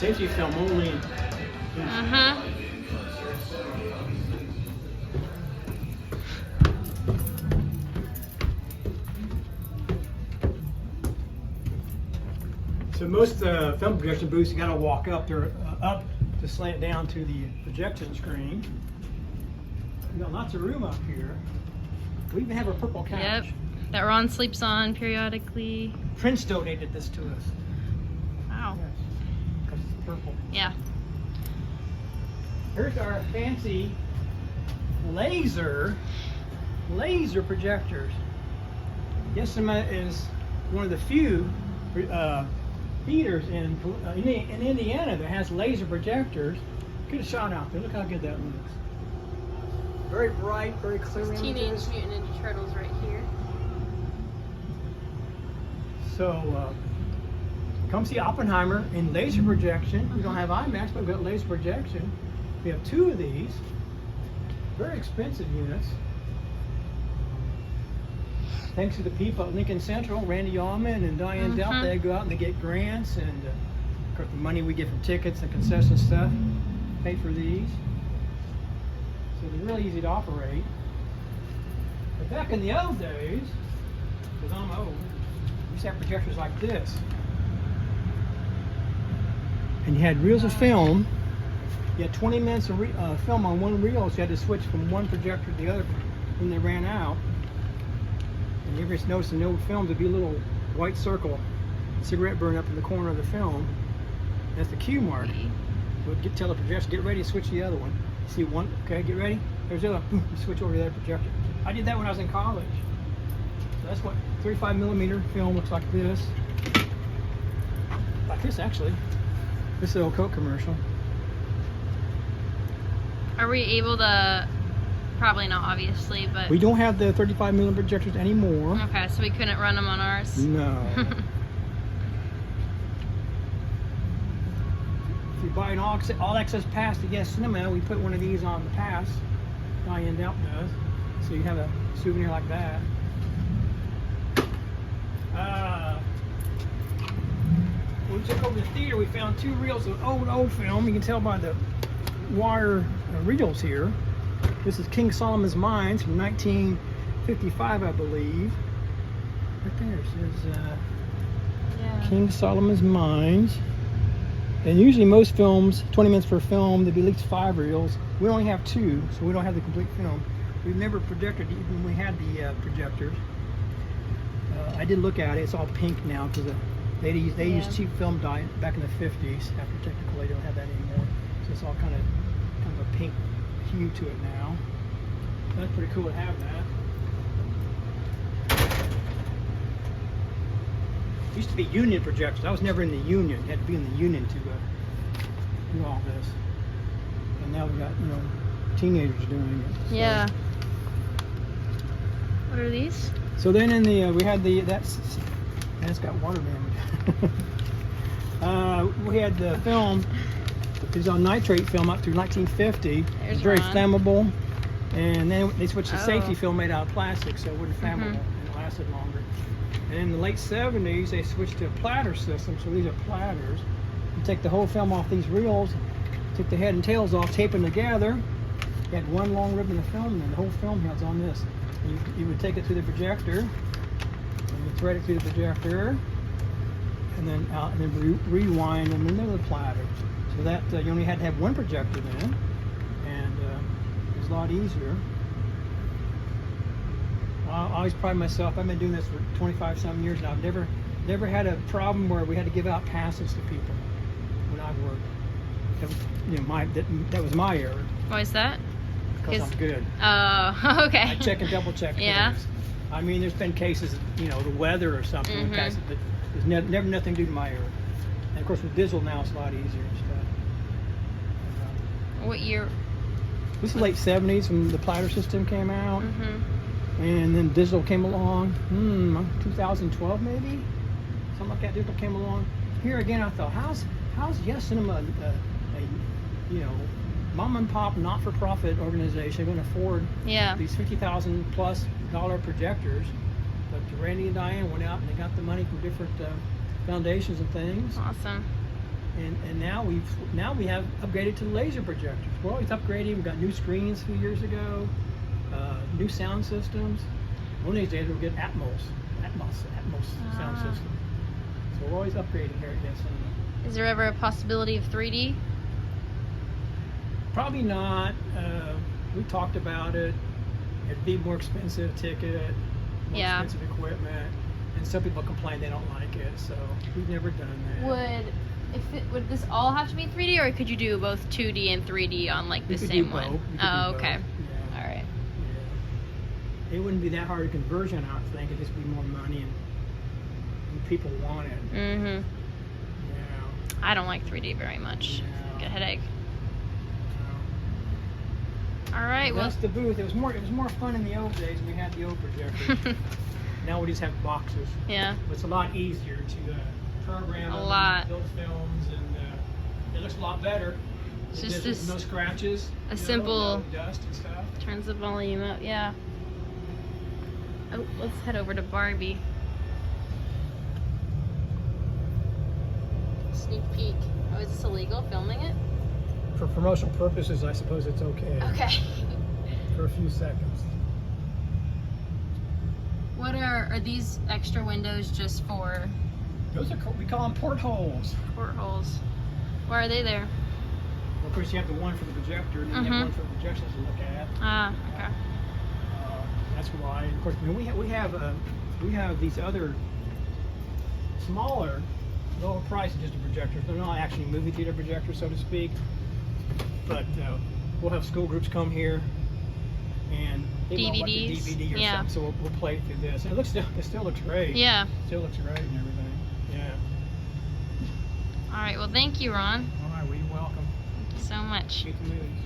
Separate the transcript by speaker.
Speaker 1: safety film only. So most film projection booths, you got to walk up. They're up to slant down to the projection screen. We got lots of room up here. We even have a purple couch.
Speaker 2: Yep, that Ron sleeps on periodically.
Speaker 1: Prince donated this to us.
Speaker 2: Wow.
Speaker 1: Yes, because it's purple.
Speaker 2: Yeah.
Speaker 1: Here's our fancy laser projectors. Yesima is one of the few theaters in Indiana that has laser projectors. Get a shot out there. Look how good that looks. Very bright, very clear images.
Speaker 2: Teenage Mutant Ninja Turtles right here.
Speaker 1: So come see Oppenheimer in laser projection. We don't have IMAX, but we've got laser projection. We have 2 of these. Very expensive units. Thanks to the people at Lincoln Central, Randy Allman and Diane Delp, they go out and they get grants, and of course the money we get from tickets and concession stuff pay for these. So they're really easy to operate. But back in the old days, because I'm old, we used to have projectors like this. And you had reels of film. You had 20 minutes of film on one reel, so you had to switch from one projector to the other when they ran out. And you ever notice in the old films, there'd be a little white circle, cigarette burn up in the corner of the film. That's the cue mark. We'd tell the projector, get ready to switch to the other one. See one, okay, get ready. There's the other one. Switch over to that projector. I did that when I was in college. So that's what 35mm film looks like this. Like this, actually. This is an old Coke commercial.
Speaker 2: Are we able to, probably not obviously, but...
Speaker 1: We don't have the 35mm projectors anymore.
Speaker 2: Okay, so we couldn't run them on ours?
Speaker 1: No. If you buy an all access pass to Yes Cinema, we put one of these on the pass. Diane Delp does. So you have a souvenir like that. When we took over the theater, we found 2 reels of old film. You can tell by the wire reels here. This is King Solomon's Mines from 1955, I believe. Right there it says King Solomon's Mines. And usually most films, 20 minutes per film, there'd be at least 5 reels. We only have 2, so we don't have the complete film. We've never projected even when we had the projectors. I did look at it. It's all pink now because they used cheap film dye back in the 50s. After Technicolor, they don't have that anymore. So it's all kind of a pink hue to it now. That's pretty cool to have that. It used to be union projectors. I was never in the union. You had to be in the union to do all this. And now we got teenagers doing it. So.
Speaker 2: Yeah. What are these?
Speaker 1: So then in the we had that's got water damage. We had the film. It was on nitrate film up through 1950. It was very flammable, and then they switched to safety film made out of plastic, so it wasn't flammable and it lasted longer. And in the late 70s, they switched to a platter system. So these are platters. You take the whole film off these reels, take the head and tails off, tape them together. You had one long ribbon of film, and the whole film head's on this. And you would take it through the projector, and you thread it through the projector, and then out, and then rewind them into the platter. So that you only had to have one projector then, and it was a lot easier. I always pride myself. I've been doing this for 25-some years now. I've never had a problem where we had to give out passes to people when I've worked. That was my error.
Speaker 2: Why is that?
Speaker 1: Because I'm good.
Speaker 2: Oh, okay.
Speaker 1: I check and double check.
Speaker 2: Yeah.
Speaker 1: Things. I mean, there's been cases, the weather or something. But there's never nothing to do with my error. And of course, with digital now, it's a lot easier and stuff.
Speaker 2: What year?
Speaker 1: This is late 70s when the platter system came out. And then digital came along, 2012 maybe? Something like that, digital came along. Here again, I thought, how's Yes Cinema, a mom and pop not-for-profit organization going to afford these $50,000+ projectors? But Randy and Diane went out and they got the money from different foundations and things.
Speaker 2: Awesome.
Speaker 1: And now we have upgraded to laser projectors. We're always upgrading. We got new screens a few years ago, new sound systems. One of these days we'll get Atmos sound system. So we're always upgrading here at Cinema.
Speaker 2: Is there ever a possibility of 3D?
Speaker 1: Probably not. We talked about it. It'd be more expensive ticket, more expensive equipment, and some people complain they don't like it. So we've never done that.
Speaker 2: Would this all have to be 3D, or could you do both 2D and 3D on like the same one? Oh, okay.
Speaker 1: Yeah.
Speaker 2: All right.
Speaker 1: Yeah. It wouldn't be that hard a conversion, I would think. It'd just be more money and people want it.
Speaker 2: Mm-hmm.
Speaker 1: Yeah.
Speaker 2: I don't like 3D very much.
Speaker 1: Yeah.
Speaker 2: Get a headache.
Speaker 1: So,
Speaker 2: All right.
Speaker 1: that's the booth. It was more fun in the old days when we had the old projector. Now we just have boxes.
Speaker 2: Yeah.
Speaker 1: But it's a lot easier to program and build films, and it looks a lot better.
Speaker 2: It's just this,
Speaker 1: no scratches.
Speaker 2: Simple.
Speaker 1: No dust and stuff.
Speaker 2: Turns the volume up. Yeah. Oh, let's head over to Barbie. Sneak peek. Oh, is this illegal, filming it?
Speaker 1: For promotional purposes, I suppose it's okay.
Speaker 2: Okay.
Speaker 1: For a few seconds.
Speaker 2: What are these extra windows just for?
Speaker 1: Those are we call them portholes.
Speaker 2: Portholes. Why are they there?
Speaker 1: Well, of course, you have the one for the projector, and then you have one for projections to look at.
Speaker 2: Ah, okay.
Speaker 1: That's why. Of course, we have these other smaller, lower price digital projectors. They're not actually movie theater projectors, so to speak. But we'll have school groups come here, and they want like a DVD or something. So we'll play it through this. And it still looks great.
Speaker 2: Yeah.
Speaker 1: It still looks great and everything. Yeah.
Speaker 2: All right. Well, thank you, Ron.
Speaker 1: All right. Well, you're welcome.
Speaker 2: Thank you so much.
Speaker 1: Get the movies.